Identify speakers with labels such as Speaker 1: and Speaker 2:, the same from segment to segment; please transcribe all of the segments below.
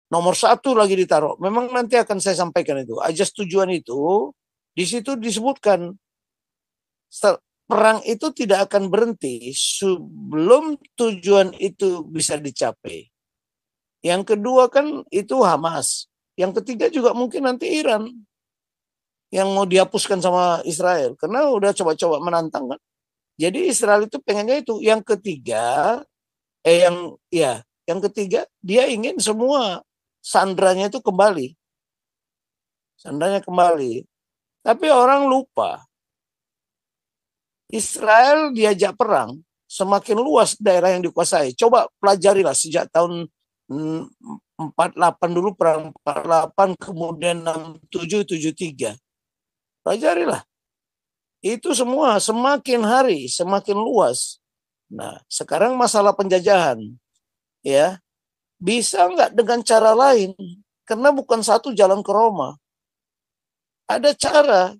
Speaker 1: Nomor satu lagi ditaruh. Memang nanti akan saya sampaikan itu. Ajas tujuan itu, di situ disebutkan perang itu tidak akan berhenti sebelum tujuan itu bisa dicapai. Yang kedua kan itu Hamas. Yang ketiga juga mungkin nanti Iran yang mau dihapuskan sama Israel. Karena udah coba-coba menantang kan. Jadi Israel itu pengennya itu. Yang ketiga, yang ketiga dia ingin semua sandranya itu kembali. Sandranya kembali. Tapi orang lupa. Israel diajak perang, semakin luas daerah yang dikuasai. Coba pelajarilah sejak tahun 48 dulu, perang 48, kemudian 67, 73. Pelajarilah. Itu semua semakin hari semakin luas. Nah, sekarang masalah penjajahan. Ya, bisa nggak dengan cara lain? Karena bukan satu jalan ke Roma. Ada cara.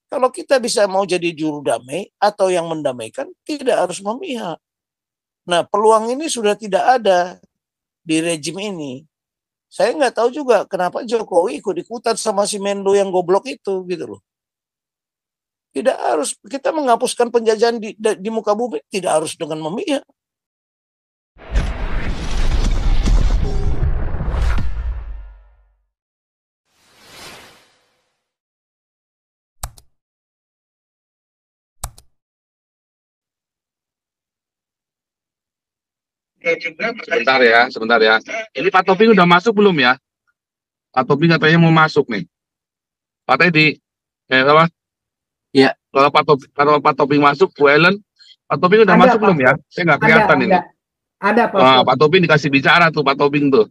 Speaker 1: Kalau kita bisa mau jadi juru damai atau yang mendamaikan, tidak harus memihak. Nah, peluang ini sudah tidak ada di rejim ini. Saya nggak tahu juga kenapa Jokowi ikut-ikutan sama si Menlo yang goblok itu, gitu loh. Tidak harus, kita menghapuskan penjajahan di muka bumi, tidak harus dengan memihak.
Speaker 2: Sebentar ya. Ini Pak Toping udah masuk belum ya? Pak Toping katanya mau masuk nih. Pak Teddy, apa?
Speaker 1: Ya.
Speaker 2: Kalau Pak Toping masuk, Bu Ellen, Pak Toping udah
Speaker 3: Ada,
Speaker 2: masuk belum ya?
Speaker 3: Pastor.
Speaker 2: Saya nggak kelihatan ini.
Speaker 3: Ada,
Speaker 2: Wah,
Speaker 3: Pastor.
Speaker 2: Pak Toping dikasih bicara tuh, Pak Toping tuh.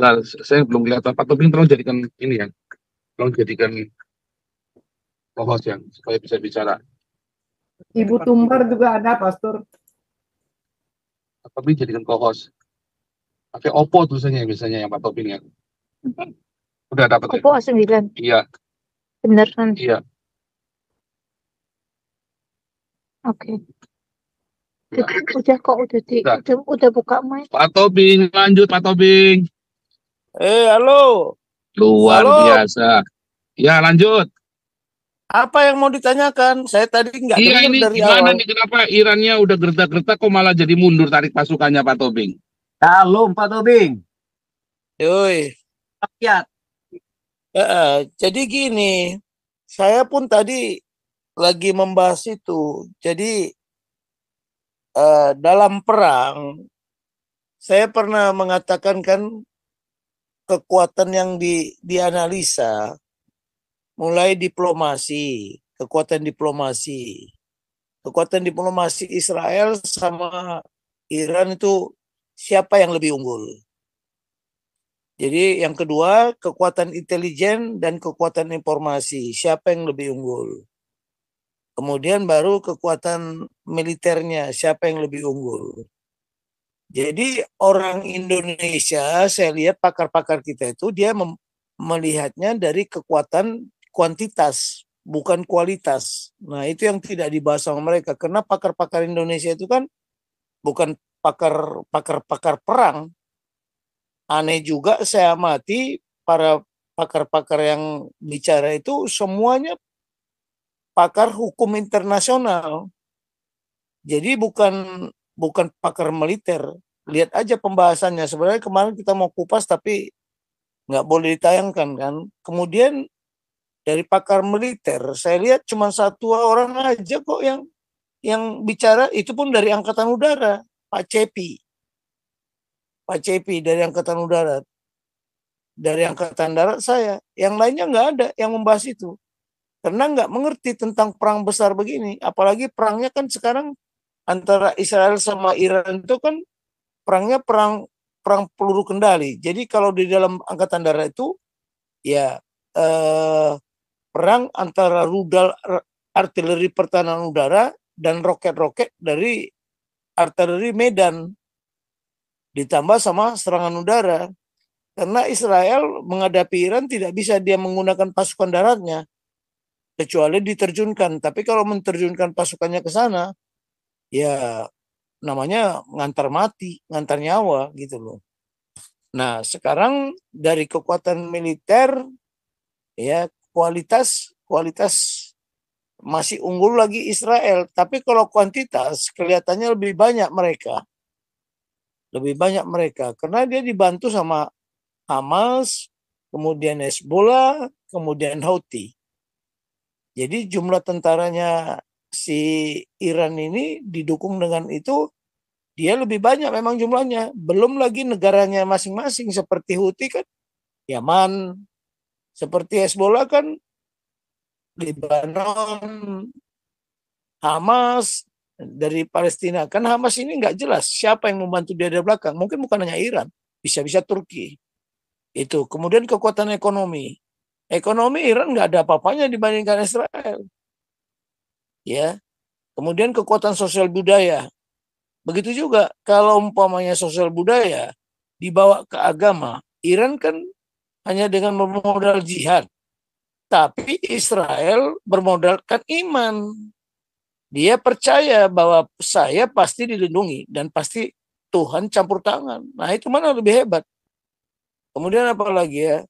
Speaker 2: Nah, saya belum kelihatan. Pak Toping tolong jadikan ini ya. Tolong jadikan co-host yang supaya bisa bicara.
Speaker 3: Ibu Tumbar juga ada, Pastor.
Speaker 2: Pak Toping jadikan co-host. Pakai Oppo tulisannya misalnya yang Pak Toping ya. Udah dapat.
Speaker 4: Oppo A9.
Speaker 2: Iya.
Speaker 4: Beneran.
Speaker 2: Iya.
Speaker 4: Oke. Udah kok, udah buka mic.
Speaker 2: Pak Toping, lanjut Pak Toping.
Speaker 1: Halo.
Speaker 2: Luar
Speaker 1: Halo.
Speaker 2: biasa. Ya, lanjut.
Speaker 1: Apa yang mau ditanyakan? Saya tadi nggak
Speaker 2: Iya,
Speaker 1: dengar
Speaker 2: ini
Speaker 1: dari
Speaker 2: gimana
Speaker 1: awal.
Speaker 2: nih, kenapa Irannya udah gertak-gertak kok malah jadi mundur tarik pasukannya Pak Toping?
Speaker 5: Salam Pak Tobing.
Speaker 1: Yoi.
Speaker 5: Rakyat.
Speaker 1: Jadi gini, saya pun tadi lagi membahas itu. Jadi dalam perang, saya pernah mengatakan kan kekuatan yang dianalisa mulai diplomasi, kekuatan diplomasi Israel sama Iran itu siapa yang lebih unggul. Jadi yang kedua, kekuatan intelijen dan kekuatan informasi, siapa yang lebih unggul. Kemudian baru kekuatan militernya, siapa yang lebih unggul. Jadi orang Indonesia, saya lihat pakar-pakar kita itu dia melihatnya dari kekuatan kuantitas, bukan kualitas. Nah, itu yang tidak dibahas sama mereka. Karena pakar-pakar Indonesia itu kan bukan pakar perang. Aneh juga saya amati para pakar-pakar yang bicara itu semuanya pakar hukum internasional. Jadi bukan pakar militer. Lihat aja pembahasannya. Sebenarnya kemarin kita mau kupas tapi nggak boleh ditayangkan kan. Kemudian dari pakar militer, saya lihat cuma satu orang aja kok yang bicara, itu pun dari Angkatan Udara, Pak Cepi dari Angkatan Udara. Dari Angkatan Darat saya, yang lainnya nggak ada yang membahas itu. Karena nggak mengerti tentang perang besar begini. Apalagi perangnya kan sekarang antara Israel sama Iran itu kan perangnya perang peluru kendali. Jadi kalau di dalam Angkatan Darat itu ya perang antara rudal artileri pertahanan udara dan roket-roket dari artileri Medan ditambah sama serangan udara. Karena Israel menghadapi Iran tidak bisa dia menggunakan pasukan daratnya kecuali diterjunkan. Tapi kalau menerjunkan pasukannya ke sana, ya namanya ngantar mati, ngantar nyawa gitu loh. Nah, sekarang dari kekuatan militer ya kualitas masih unggul lagi Israel, tapi kalau kuantitas kelihatannya lebih banyak mereka. Lebih banyak mereka karena dia dibantu sama Hamas, kemudian Hezbollah, kemudian Houthi. Jadi jumlah tentaranya si Iran ini didukung dengan itu dia lebih banyak memang jumlahnya. Belum lagi negaranya masing-masing seperti Houthi kan Yaman, seperti Hezbollah kan Lebanon, Hamas dari Palestina. Kan Hamas ini nggak jelas siapa yang membantu dia dari belakang. Mungkin bukan hanya Iran, bisa-bisa Turki. Itu. Kemudian kekuatan ekonomi. Ekonomi Iran nggak ada apa-apanya dibandingkan Israel. Ya. Kemudian kekuatan sosial budaya. Begitu juga kalau umpamanya sosial budaya dibawa ke agama, Iran kan hanya dengan bermodal jihad. Tapi Israel bermodalkan iman. Dia percaya bahwa saya pasti dilindungi dan pasti Tuhan campur tangan. Nah, itu mana lebih hebat. Kemudian apa lagi ya?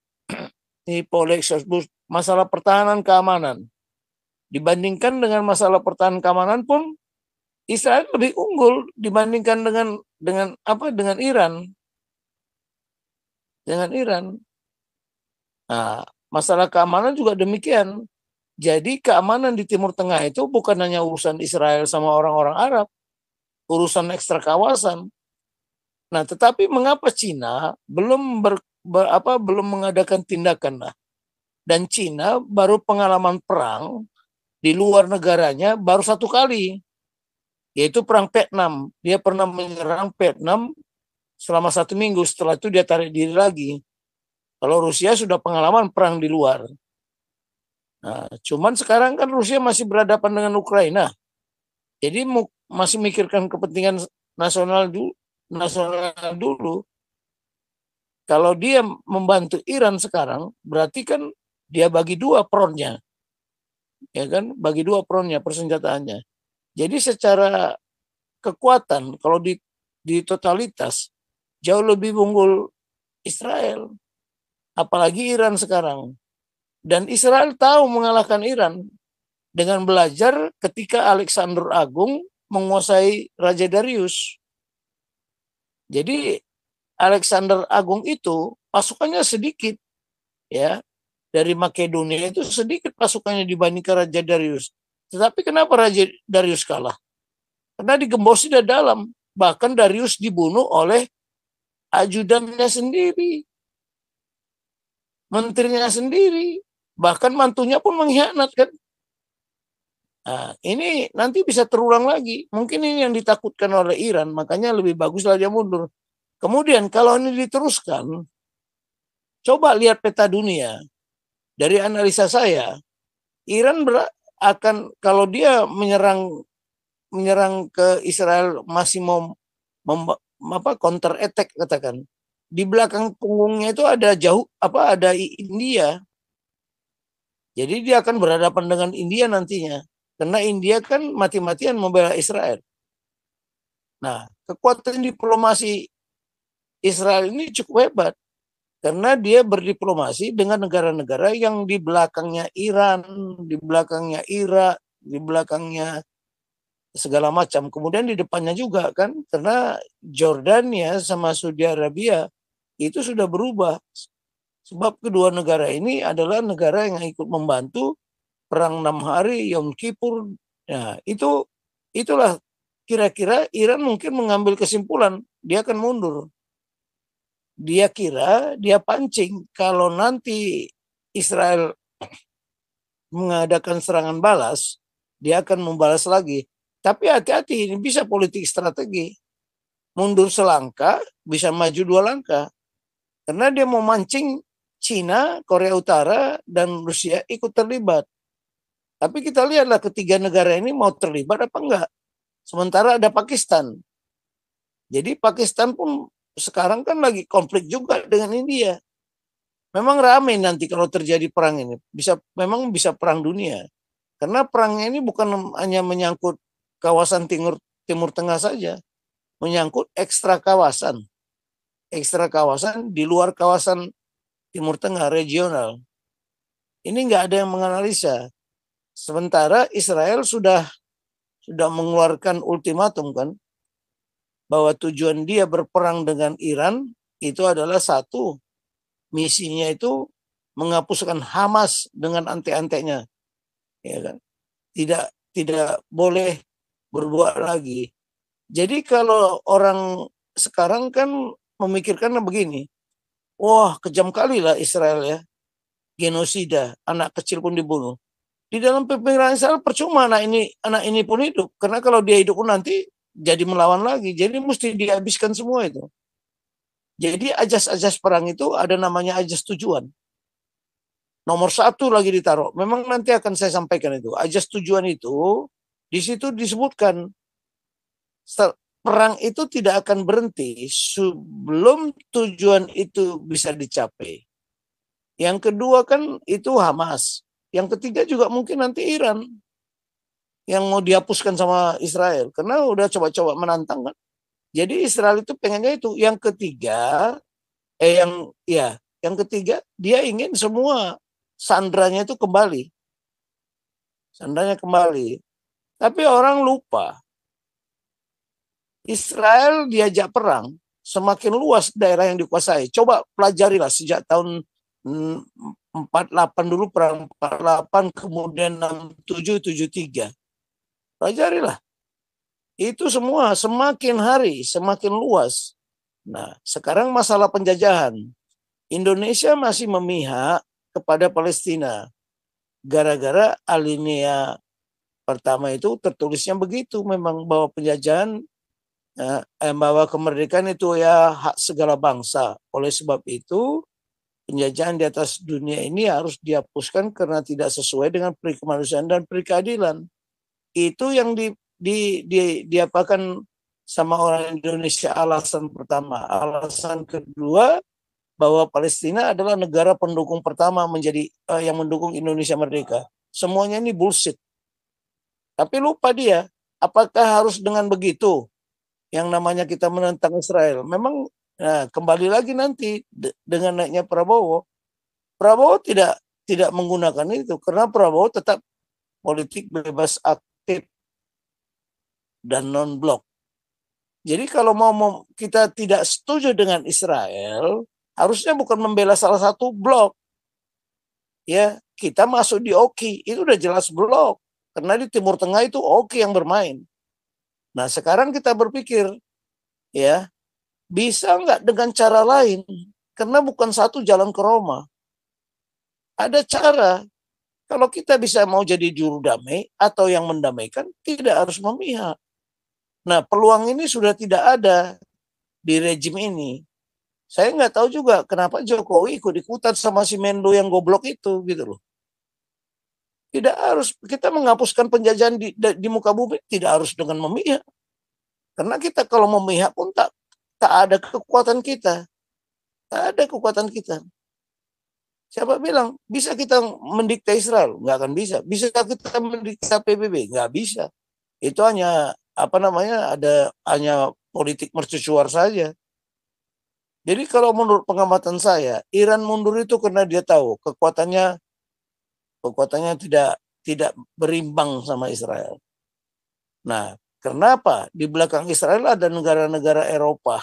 Speaker 1: Ini Polexus masalah pertahanan keamanan. Dibandingkan dengan masalah pertahanan keamanan pun Israel lebih unggul dibandingkan dengan Iran. Dengan Iran. Nah, masalah keamanan juga demikian. Jadi keamanan di Timur Tengah itu bukan hanya urusan Israel sama orang-orang Arab, urusan ekstra kawasan. Nah, tetapi mengapa Cina belum belum mengadakan tindakan? Nah, dan Cina baru pengalaman perang di luar negaranya baru 1 kali, yaitu perang Vietnam. Dia pernah menyerang Vietnam selama 1 minggu, setelah itu dia tarik diri lagi. Kalau Rusia sudah pengalaman perang di luar. Nah, cuman sekarang kan Rusia masih berhadapan dengan Ukraina. Jadi masih mikirkan kepentingan nasional dulu. Kalau dia membantu Iran sekarang, berarti kan dia bagi 2 frontnya. Ya kan? Bagi 2 frontnya persenjataannya. Jadi secara kekuatan kalau di totalitas jauh lebih unggul Israel. Apalagi Iran sekarang. Dan Israel tahu mengalahkan Iran dengan belajar ketika Alexander Agung menguasai Raja Darius. Jadi Alexander Agung itu pasukannya sedikit, ya, dari Makedonia itu sedikit pasukannya dibandingkan Raja Darius. Tetapi kenapa Raja Darius kalah? Karena digembosi dari dalam. Bahkan Darius dibunuh oleh ajudannya sendiri, menterinya sendiri, bahkan mantunya pun mengkhianat kan. Nah, ini nanti bisa terulang lagi. Mungkin ini yang ditakutkan oleh Iran, makanya lebih baguslah dia mundur. Kemudian kalau ini diteruskan, coba lihat peta dunia. Dari analisa saya, Iran akan kalau dia menyerang ke Israel masih mau counter attack katakan. Di belakang punggungnya itu ada ada India. Jadi dia akan berhadapan dengan India nantinya. Karena India kan mati-matian membela Israel. Nah, kekuatan diplomasi Israel ini cukup hebat karena dia berdiplomasi dengan negara-negara yang di belakangnya Iran, di belakangnya Irak, di belakangnya segala macam. Kemudian di depannya juga kan, karena Jordania sama Saudi Arabia itu sudah berubah. Sebab kedua negara ini adalah negara yang ikut membantu perang 6 hari, Yom Kippur. Nah, itulah kira-kira Iran mungkin mengambil kesimpulan, dia akan mundur. Dia kira, dia pancing kalau nanti Israel mengadakan serangan balas, dia akan membalas lagi. Tapi hati-hati, ini bisa politik strategi. Mundur selangkah, bisa maju 2 langkah. Karena dia mau mancing Cina, Korea Utara, dan Rusia ikut terlibat. Tapi kita lihatlah ketiga negara ini mau terlibat apa enggak. Sementara ada Pakistan. Jadi Pakistan pun sekarang kan lagi konflik juga dengan India. Memang ramai nanti kalau terjadi perang ini. Memang bisa perang dunia. Karena perangnya ini bukan hanya menyangkut kawasan Timur Tengah saja. Menyangkut ekstra kawasan. ekstra kawasan di luar kawasan Timur Tengah regional. Ini nggak ada yang menganalisa. Sementara Israel sudah mengeluarkan ultimatum kan, bahwa tujuan dia berperang dengan Iran itu adalah satu, misinya itu menghapuskan Hamas dengan antek-anteknya, ya kan? Tidak boleh berbuat lagi. Jadi kalau orang sekarang kan memikirkannya begini, wah kejam kali lah Israel ya, genosida, anak kecil pun dibunuh. Di dalam pemikiran Israel percuma anak ini pun hidup, karena kalau dia hidup pun nanti jadi melawan lagi, jadi mesti dihabiskan semua itu. Jadi ajas-ajas perang itu ada namanya ajas tujuan. Nomor 1 lagi ditaruh. Memang nanti akan saya sampaikan itu. Ajas tujuan itu di situ disebutkan perang itu tidak akan berhenti sebelum tujuan itu bisa dicapai. Yang kedua kan itu Hamas. Yang ketiga juga mungkin nanti Iran yang mau dihapuskan sama Israel karena udah coba-coba menantang kan. Jadi Israel itu pengennya itu. Yang ketiga dia ingin semua sandranya itu kembali. Sandranya kembali. Tapi orang lupa. Israel diajak perang semakin luas daerah yang dikuasai. Coba pelajarilah sejak tahun 48 dulu perang 48, kemudian 67, 73. Pelajarilah. Itu semua semakin hari semakin luas. Nah, sekarang masalah penjajahan. Indonesia masih memihak kepada Palestina. Gara-gara alinea pertama itu tertulisnya begitu, memang bahwa penjajahan bahwa kemerdekaan itu ya hak segala bangsa. Oleh sebab itu penjajahan di atas dunia ini harus dihapuskan karena tidak sesuai dengan peri kemanusiaan dan peri keadilan. Itu yang diapakan sama orang Indonesia alasan pertama. Alasan kedua bahwa Palestina adalah negara pendukung pertama menjadi yang mendukung Indonesia merdeka. Semuanya ini bullshit. Tapi lupa dia, apakah harus dengan begitu yang namanya kita menentang Israel? Memang kembali lagi nanti dengan naiknya Prabowo tidak menggunakan itu karena Prabowo tetap politik bebas aktif dan non-blok. Jadi kalau mau kita tidak setuju dengan Israel, harusnya bukan membela salah satu blok. Ya, kita masuk di OKI, itu udah jelas blok. Karena di Timur Tengah itu OKI yang bermain. Nah, sekarang kita berpikir, ya, bisa nggak dengan cara lain? Karena bukan satu jalan ke Roma. Ada cara. Kalau kita bisa mau jadi juru damai atau yang mendamaikan, tidak harus memihak. Nah, peluang ini sudah tidak ada di rejim ini. Saya nggak tahu juga kenapa Jokowi ikut-ikutan sama si Menlo yang goblok itu, gitu loh. Tidak harus, kita menghapuskan penjajahan di muka bumi, tidak harus dengan memihak. Karena kita kalau memihak pun tak ada kekuatan kita. Tak ada kekuatan kita. Siapa bilang bisa kita mendikte Israel? Nggak akan bisa. Bisa kita mendikte PBB? Nggak bisa. Itu hanya hanya politik mercusuar saja. Jadi kalau menurut pengamatan saya, Iran mundur itu karena dia tahu kekuatannya tidak berimbang sama Israel. Nah, kenapa? Di belakang Israel ada negara-negara Eropa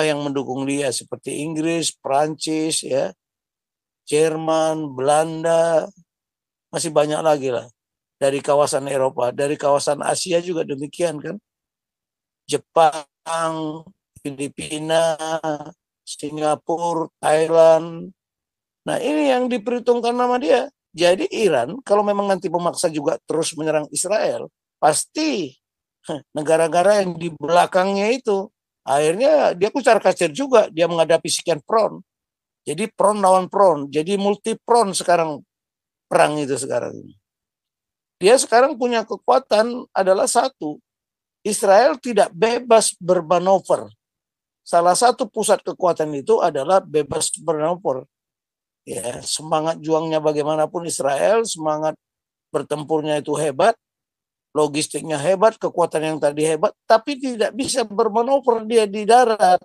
Speaker 1: yang mendukung dia seperti Inggris, Prancis, ya, Jerman, Belanda, masih banyak lagi lah dari kawasan Eropa, dari kawasan Asia juga demikian kan, Jepang, Filipina, Singapura, Thailand. Nah, ini yang diperhitungkan nama dia. Jadi Iran kalau memang nanti memaksa juga terus menyerang Israel, pasti negara-negara yang di belakangnya itu akhirnya dia kucar-kacir juga, dia menghadapi sekian front. Jadi front lawan front, jadi multi front sekarang perang itu sekarang. Dia sekarang punya kekuatan adalah satu, Israel tidak bebas bermanuver. Salah satu pusat kekuatan itu adalah bebas bermanuver. Ya, semangat juangnya bagaimanapun Israel, semangat bertempurnya itu hebat, logistiknya hebat, kekuatan yang tadi hebat, tapi tidak bisa bermanuver dia di darat.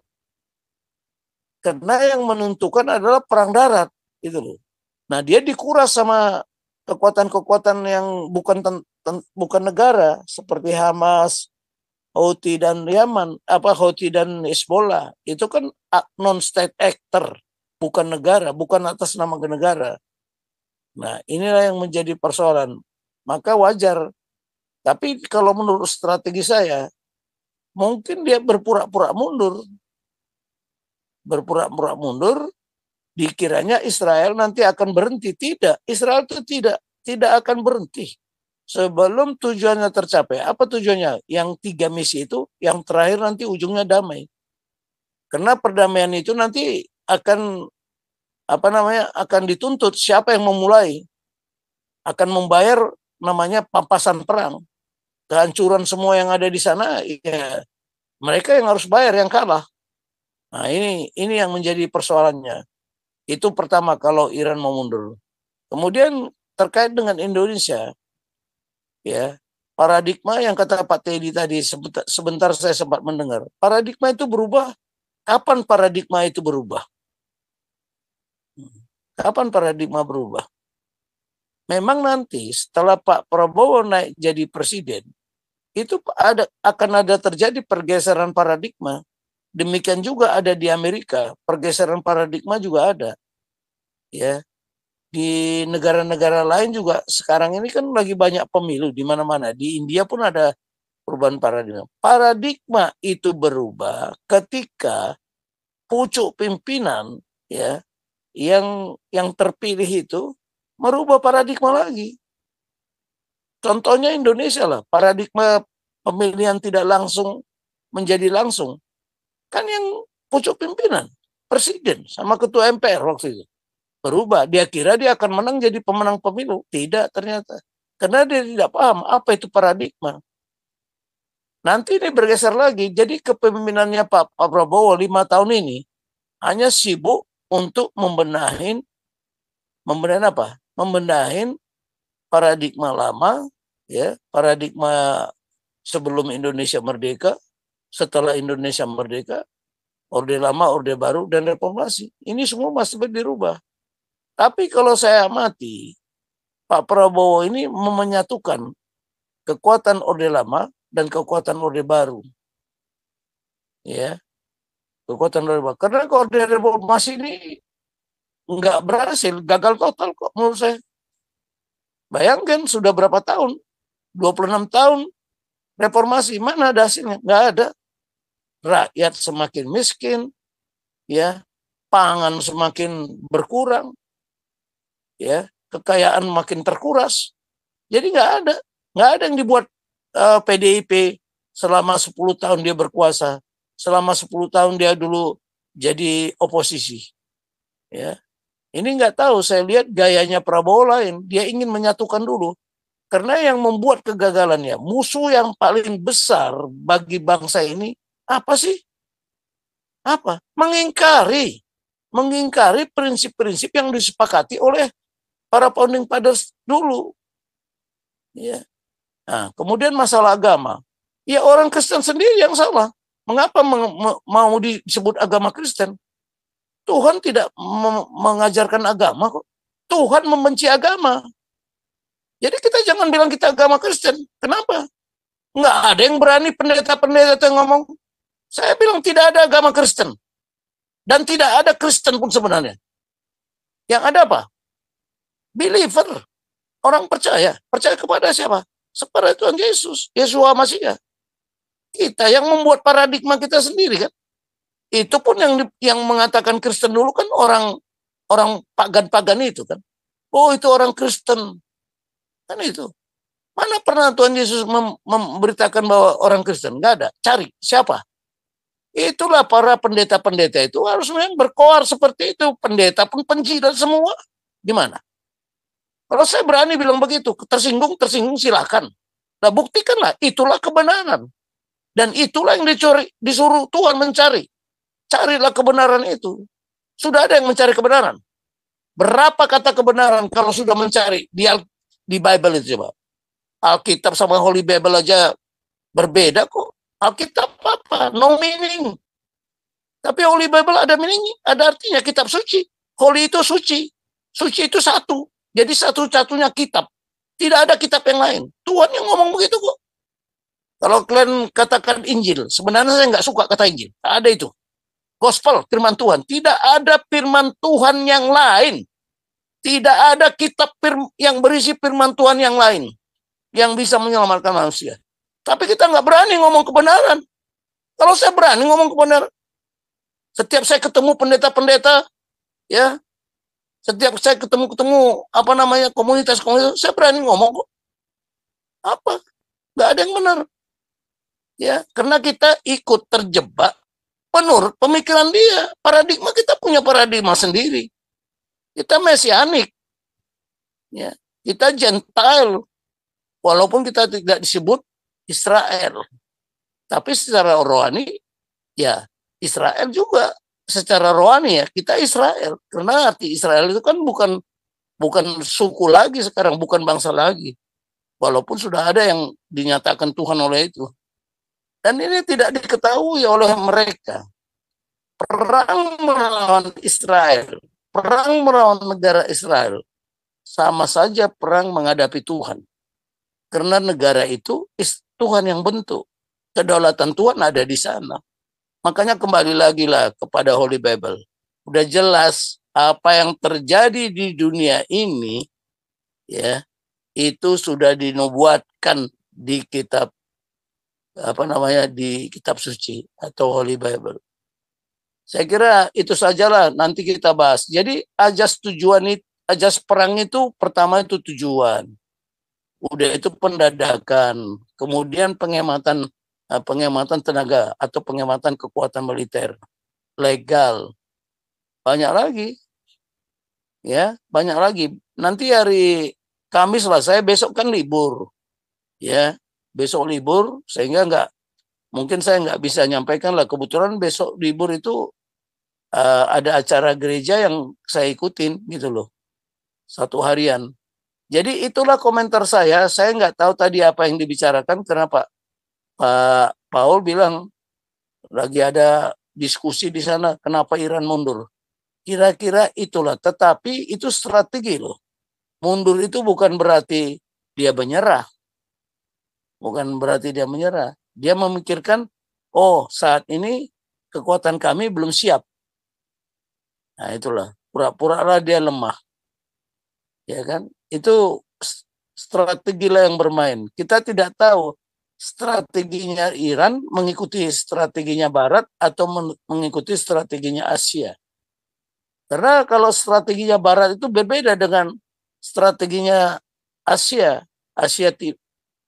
Speaker 1: Karena yang menentukan adalah perang darat, gitu loh. Nah, dia dikuras sama kekuatan-kekuatan yang bukan negara seperti Hamas, Houthi dan Yaman, Houthi dan Hezbollah. Itu kan non-state actor, bukan negara, bukan atas nama negara. Nah, inilah yang menjadi persoalan. Maka wajar. Tapi kalau menurut strategi saya, mungkin dia berpura-pura mundur. Berpura-pura mundur, dikiranya Israel nanti akan berhenti. Tidak, Israel itu tidak akan berhenti sebelum tujuannya tercapai. Apa tujuannya? Yang 3 misi itu, yang terakhir nanti ujungnya damai. Karena perdamaian itu nanti akan akan dituntut siapa yang memulai, akan membayar namanya pampasan perang, kehancuran semua yang ada di sana, ya mereka yang harus bayar yang kalah. Nah, ini yang menjadi persoalannya. Itu pertama kalau Iran mau mundur. Kemudian terkait dengan Indonesia, ya, paradigma yang kata Pak Teddy tadi, sebentar saya sempat mendengar, paradigma itu berubah. Kapan paradigma itu berubah? Kapan paradigma berubah? Memang nanti setelah Pak Prabowo naik jadi presiden, itu akan ada terjadi pergeseran paradigma. Demikian juga ada di Amerika, pergeseran paradigma juga ada. Ya. Di negara-negara lain juga sekarang ini kan lagi banyak pemilu di mana-mana. Di India pun ada perubahan paradigma. Paradigma itu berubah ketika pucuk pimpinan, ya, yang terpilih itu merubah paradigma lagi. Contohnya Indonesia lah, paradigma pemilihan tidak langsung menjadi langsung. Kan yang pucuk pimpinan, presiden sama ketua MPR waktu itu. Berubah, dia kira dia akan menang jadi pemenang pemilu. Tidak ternyata. Karena dia tidak paham apa itu paradigma. Nanti ini bergeser lagi. Jadi kepemimpinannya Pak Prabowo 5 tahun ini hanya sibuk untuk membenahin apa? Membenahin paradigma lama, ya, paradigma sebelum Indonesia merdeka, setelah Indonesia merdeka, Orde Lama, Orde Baru, dan reformasi. Ini semua masih dirubah. Tapi kalau saya amati, Pak Prabowo ini menyatukan kekuatan Orde Lama dan kekuatan Orde Baru. Ya, kekuatan Orde Baru. Karena Orde Reformasi ini nggak berhasil, gagal total kok menurut saya. Bayangkan sudah berapa tahun? 26 tahun reformasi, mana ada hasilnya? Nggak ada. Rakyat semakin miskin, ya, pangan semakin berkurang, ya, kekayaan makin terkuras. Jadi nggak ada yang dibuat PDIP selama 10 tahun dia berkuasa, selama 10 tahun dia dulu jadi oposisi. Ya, ini nggak tahu, saya lihat gayanya Prabowo lain, dia ingin menyatukan dulu. Karena yang membuat kegagalannya, musuh yang paling besar bagi bangsa ini apa sih? Apa? Mengingkari prinsip-prinsip yang disepakati oleh para founding fathers dulu. Ya. Nah, kemudian masalah agama. Ya, orang Kristen sendiri yang salah. Mengapa mau disebut agama Kristen? Tuhan tidak mengajarkan agama kok. Tuhan membenci agama. Jadi kita jangan bilang kita agama Kristen. Kenapa? Nggak ada yang berani pendeta-pendeta yang ngomong. Saya bilang tidak ada agama Kristen. Dan tidak ada Kristen pun sebenarnya. Yang ada apa? Believer. Orang percaya. Percaya kepada siapa? Kepada Tuhan Yesus. Yeshua Mashiach. Kita yang membuat paradigma kita sendiri kan. Itu pun yang mengatakan Kristen dulu kan orang pagan-pagan itu kan. Oh, itu orang Kristen. Kan itu. Mana pernah Tuhan Yesus memberitakan bahwa orang Kristen? Nggak ada. Cari. Siapa? Itulah para pendeta-pendeta itu harus memang berkoar seperti itu. Pendeta pun penjilat semua. Gimana? Kalau saya berani bilang begitu, tersinggung silakan. Nah, buktikanlah. Itulah kebenaran. Dan itulah yang disuruh Tuhan mencari. Carilah kebenaran itu. Sudah ada yang mencari kebenaran. Berapa kata kebenaran kalau sudah mencari di Bible itu coba. Alkitab sama Holy Bible aja berbeda kok. Alkitab apa? No meaning. Tapi Holy Bible ada meaning, ada artinya kitab suci. Holy itu suci. Suci itu satu. Jadi satu-satunya kitab. Tidak ada kitab yang lain. Tuhan yang ngomong begitu kok. Kalau kalian katakan Injil, sebenarnya saya nggak suka kata Injil. Ada itu. Gospel, firman Tuhan. Tidak ada firman Tuhan yang lain. Tidak ada kitab yang berisi firman Tuhan yang lain. Yang bisa menyelamatkan manusia. Tapi kita nggak berani ngomong kebenaran. Kalau saya berani ngomong kebenaran. Setiap saya ketemu pendeta-pendeta, ya, setiap saya ketemu komunitas, saya berani ngomong kok. Apa? Nggak ada yang benar. Ya, karena kita ikut terjebak menurut pemikiran dia. Paradigma kita punya paradigma sendiri. Kita mesianik. Ya, kita Gentile. Walaupun kita tidak disebut Israel. Tapi secara rohani, ya Israel juga. Secara rohani ya, kita Israel. Karena arti Israel itu kan bukan suku lagi sekarang, bukan bangsa lagi. Walaupun sudah ada yang dinyatakan Tuhan oleh itu. Dan ini tidak diketahui oleh mereka. Perang melawan Israel, perang melawan negara Israel, sama saja perang menghadapi Tuhan. Karena negara itu Tuhan yang bentuk. Kedaulatan Tuhan ada di sana. Makanya kembali lagi lah kepada Holy Bible. Udah jelas apa yang terjadi di dunia ini, ya, itu sudah dinubuatkan di kitab di kitab suci atau Holy Bible. Saya kira itu sajalah, nanti kita bahas. Jadi ajas perang itu pertama itu tujuan. Udah itu pendadakan, kemudian penghematan tenaga atau penghematan kekuatan militer, legal. Banyak lagi. Ya, banyak lagi. Nanti hari Kamis lah, saya besok kan libur. Ya, besok libur sehingga mungkin saya nggak bisa nyampaikan lah. Kebetulan besok libur itu ada acara gereja yang saya ikutin gitu loh, 1 harian. Jadi itulah komentar saya. Saya nggak tahu tadi apa yang dibicarakan karena Pak Paul bilang lagi ada diskusi di sana kenapa Iran mundur. Kira-kira itulah. Tetapi itu strategi loh. Mundur itu bukan berarti dia menyerah. Bukan berarti dia menyerah. Dia memikirkan, oh saat ini kekuatan kami belum siap. Nah itulah, pura-pura lah dia lemah. Ya kan? Itu strategi lah yang bermain. Kita tidak tahu strateginya Iran mengikuti strateginya Barat atau mengikuti strateginya Asia. Karena kalau strateginya Barat itu berbeda dengan strateginya Asia.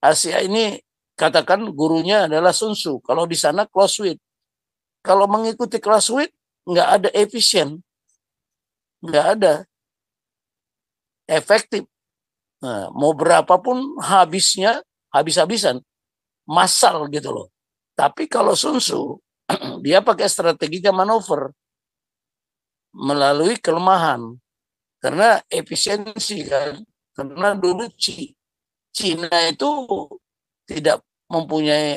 Speaker 1: Asia ini katakan gurunya adalah Sun Tzu. Kalau di sana Clausewitz. Kalau mengikuti Clausewitz nggak ada efisien, nggak ada efektif. Nah, mau berapapun habis-habisan, massal gitu loh. Tapi kalau Sun Tzu dia pakai strateginya manuver melalui kelemahan karena efisiensi kan. Karena dulu Cina itu tidak mempunyai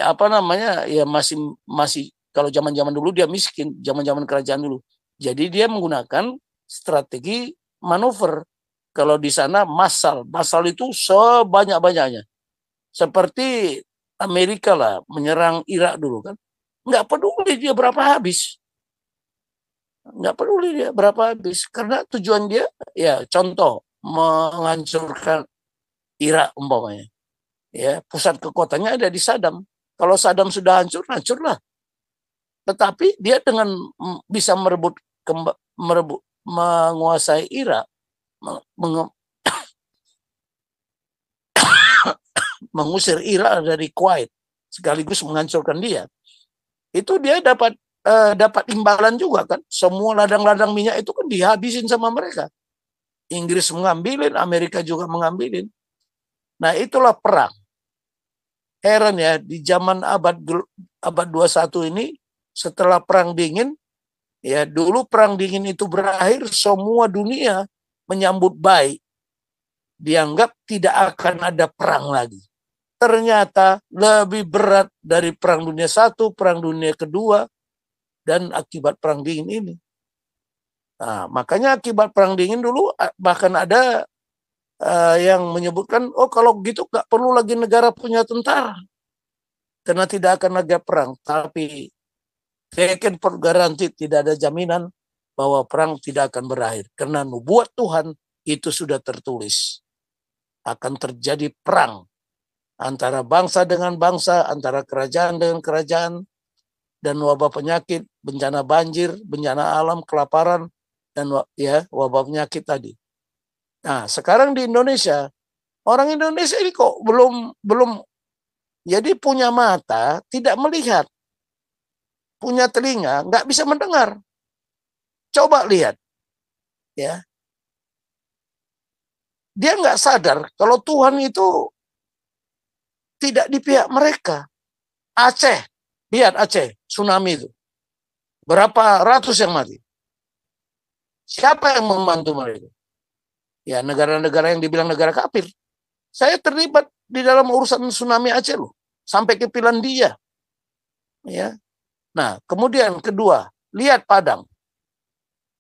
Speaker 1: ya masih kalau zaman-zaman dulu dia miskin, zaman-zaman kerajaan dulu. Jadi dia menggunakan strategi manuver. Kalau di sana massal itu sebanyak-banyaknya. Seperti Amerika lah menyerang Irak dulu kan. Nggak peduli dia berapa habis. Nggak peduli dia berapa habis. Karena tujuan dia, ya contoh, menghancurkan Irak umpamanya. Ya, pusat kekuatannya ada di Saddam. Kalau Saddam sudah hancur, hancurlah. Tetapi dia dengan bisa menguasai Irak, mengusir Irak dari Kuwait, sekaligus menghancurkan dia. Itu dia dapat imbalan juga kan. Semua ladang-ladang minyak itu kan dihabisin sama mereka. Inggris mengambilin, Amerika juga mengambilin. Nah itulah perang. Heran ya, di zaman abad 21 ini, setelah perang dingin, ya dulu perang dingin itu berakhir, semua dunia menyambut baik. Dianggap tidak akan ada perang lagi. Ternyata lebih berat dari perang dunia 1, perang dunia kedua, dan akibat perang dingin ini. Nah, makanya akibat perang dingin dulu bahkan ada yang menyebutkan, oh kalau gitu nggak perlu lagi negara punya tentara, karena tidak akan ada perang. Tapi taken for granted, tidak ada jaminan bahwa perang tidak akan berakhir. Karena nubuat Tuhan itu sudah tertulis. Akan terjadi perang antara bangsa dengan bangsa, antara kerajaan dengan kerajaan, dan wabah penyakit, bencana banjir, bencana alam, kelaparan, dan wabah penyakit tadi. Nah, sekarang di Indonesia, orang Indonesia ini kok belum jadi punya mata, tidak melihat, punya telinga, nggak bisa mendengar. Coba lihat, ya. Dia nggak sadar kalau Tuhan itu tidak di pihak mereka. Aceh, lihat Aceh, tsunami itu. Berapa ratus yang mati. Siapa yang membantu mereka? Ya, negara-negara yang dibilang negara kafir. Saya terlibat di dalam urusan tsunami Aceh loh, sampai ke Finlandia. Ya. Nah, kemudian kedua, lihat Padang.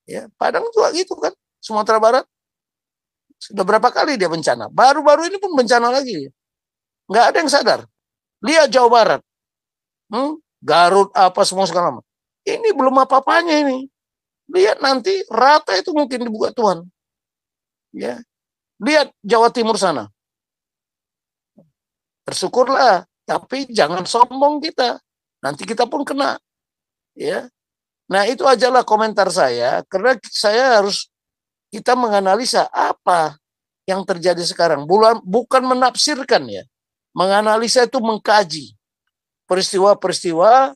Speaker 1: Ya, Padang juga gitu kan, Sumatera Barat. Sudah berapa kali dia bencana. Baru-baru ini pun bencana lagi. Nggak ada yang sadar. Lihat Jawa Barat. Garut, apa semua segala macam. Ini belum apa-apanya ini. Lihat nanti rata itu mungkin dibuka Tuhan. Ya. Lihat Jawa Timur sana. Bersyukurlah, tapi jangan sombong kita. Nanti kita pun kena. Ya. Nah, itu ajalah komentar saya, karena kita menganalisa apa yang terjadi sekarang. Bukan menafsirkan ya. Menganalisa itu mengkaji peristiwa-peristiwa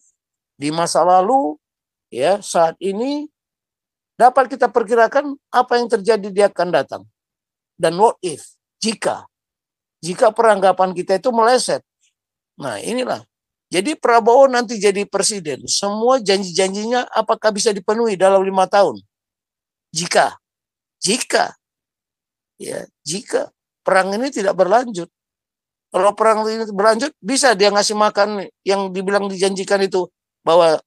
Speaker 1: di masa lalu, ya, saat ini dapat kita perkirakan apa yang terjadi di akan datang. Dan what if, jika peranggapan kita itu meleset. Nah, inilah. Jadi Prabowo nanti jadi presiden, semua janji-janjinya apakah bisa dipenuhi dalam 5 tahun? Jika perang ini tidak berlanjut. Kalau perang ini berlanjut, bisa dia ngasih makan yang dibilang dijanjikan itu, bahwa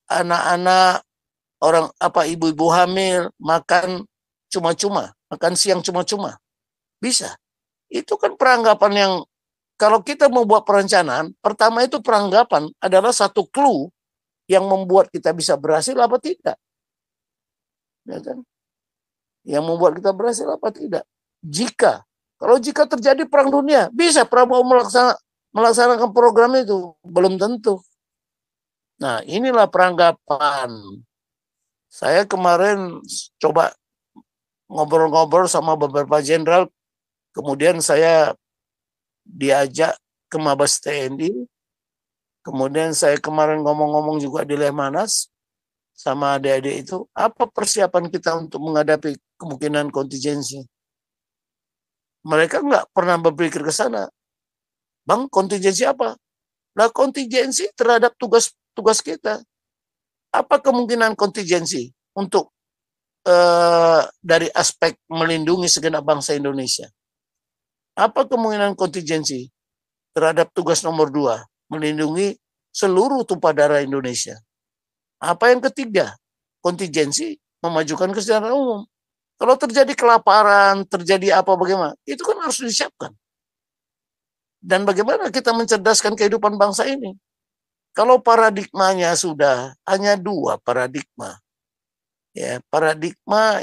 Speaker 1: anak-anak orang ibu-ibu hamil makan cuma-cuma, makan siang cuma-cuma. Bisa. Itu kan peranggapan yang kalau kita mau buat perencanaan, pertama itu peranggapan adalah satu clue yang membuat kita bisa berhasil apa tidak. Ya kan? Yang membuat kita berhasil apa tidak. Kalau jika terjadi perang dunia, bisa Prabowo melaksanakan program itu? Belum tentu. Nah, inilah peranggapan. Saya kemarin coba ngobrol-ngobrol sama beberapa jenderal, kemudian saya diajak ke Mabes TNI, kemudian saya kemarin ngomong-ngomong juga di Lemhanas sama adik-adik itu, apa persiapan kita untuk menghadapi kemungkinan kontingensi. Mereka nggak pernah berpikir ke sana. Bang, kontingensi apa? Nah, kontingensi terhadap tugas kita. Apa kemungkinan kontingensi untuk dari aspek melindungi segenap bangsa Indonesia? Apa kemungkinan kontingensi terhadap tugas nomor 2, melindungi seluruh tumpah darah Indonesia? Apa yang ketiga? Kontingensi memajukan kesejahteraan umum. Kalau terjadi kelaparan, terjadi apa bagaimana? Itu kan harus disiapkan. Dan bagaimana kita mencerdaskan kehidupan bangsa ini? Kalau paradigmanya sudah hanya 2 paradigma. Ya, paradigma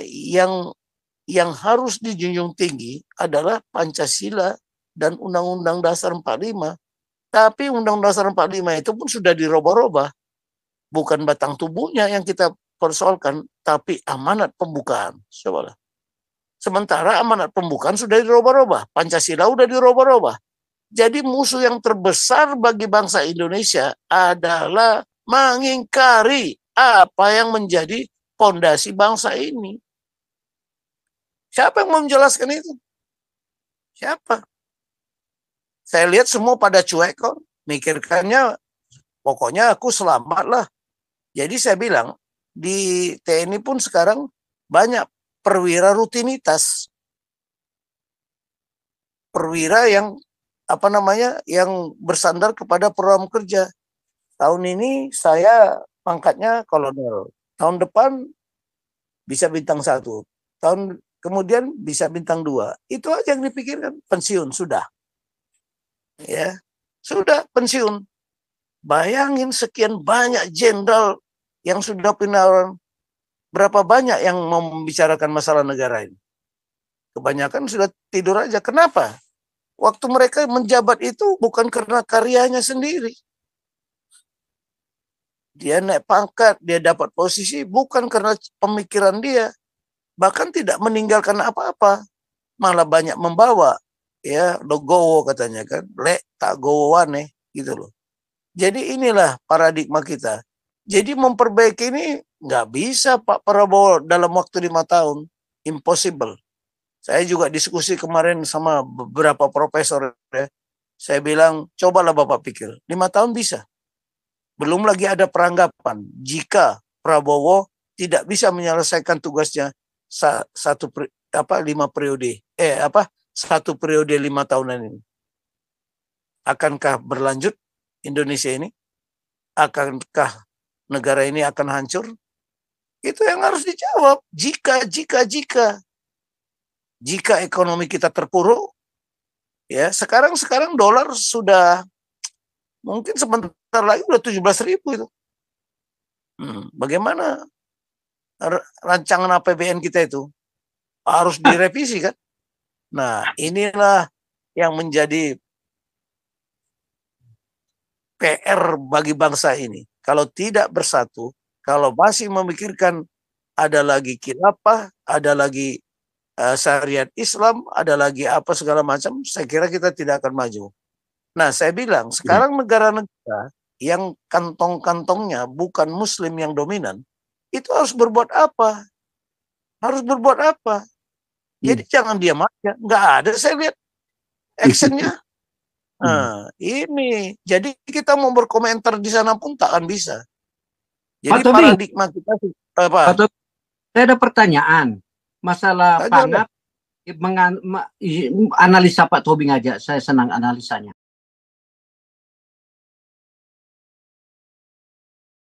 Speaker 1: yang harus dijunjung tinggi adalah Pancasila dan Undang-Undang Dasar 45. Tapi Undang-Undang Dasar 45 itu pun sudah dirubah-rubah. Bukan batang tubuhnya yang kita persoalkan, tapi amanat pembukaan. Cobalah. Sementara amanat pembukaan sudah dirubah-rubah. Pancasila sudah dirubah-rubah. Jadi musuh yang terbesar bagi bangsa Indonesia adalah mengingkari apa yang menjadi fondasi bangsa ini. Siapa yang mau menjelaskan itu? Siapa? Saya lihat semua pada cuek kok. Mikirkannya, pokoknya aku selamat lah. Jadi saya bilang, di TNI pun sekarang banyak perwira rutinitas. Perwira yang yang bersandar kepada program kerja. Tahun ini saya pangkatnya kolonel. Tahun depan bisa bintang 1. Tahun kemudian bisa bintang 2. Itu aja yang dipikirkan. Pensiun, sudah. Ya, sudah pensiun. Bayangin sekian banyak jenderal yang sudah pindah, berapa banyak yang membicarakan masalah negara ini. Kebanyakan sudah tidur aja. Kenapa? Waktu mereka menjabat itu bukan karena karyanya sendiri. Dia naik pangkat, dia dapat posisi bukan karena pemikiran dia. Bahkan tidak meninggalkan apa-apa. Malah banyak membawa. Ya, logowo katanya kan. Lek tak gowane gitu loh. Jadi inilah paradigma kita. Jadi memperbaiki ini nggak bisa Pak Prabowo dalam waktu 5 tahun. Impossible. Saya juga diskusi kemarin sama beberapa profesor. Ya. Saya bilang, cobalah Bapak pikir. 5 tahun bisa. Belum lagi ada peranggapan. Jika Prabowo tidak bisa menyelesaikan tugasnya 5 periode. 1 periode 5 tahunan ini. Akankah berlanjut Indonesia ini? Akankah negara ini akan hancur? Itu yang harus dijawab. Jika ekonomi kita terpuruk, ya sekarang dolar sudah mungkin sebentar lagi udah 17.000 itu. Bagaimana rancangan APBN kita itu? Harus direvisi kan? Nah, inilah yang menjadi PR bagi bangsa ini. Kalau tidak bersatu, kalau masih memikirkan ada lagi khilafah, ada lagi syariat Islam, ada lagi apa segala macam, saya kira kita tidak akan maju. Nah, saya bilang, sekarang negara-negara yang kantong-kantongnya bukan Muslim yang dominan, itu harus berbuat apa? Jadi jangan diam aja. Nggak ada saya lihat actionnya. Nah, ini. Jadi kita mau berkomentar di sana pun tak akan bisa. Jadi paradigma kita apa?
Speaker 5: Saya ada pertanyaan. Masalah pangan, analisa Pak Tobing aja. Saya senang analisanya.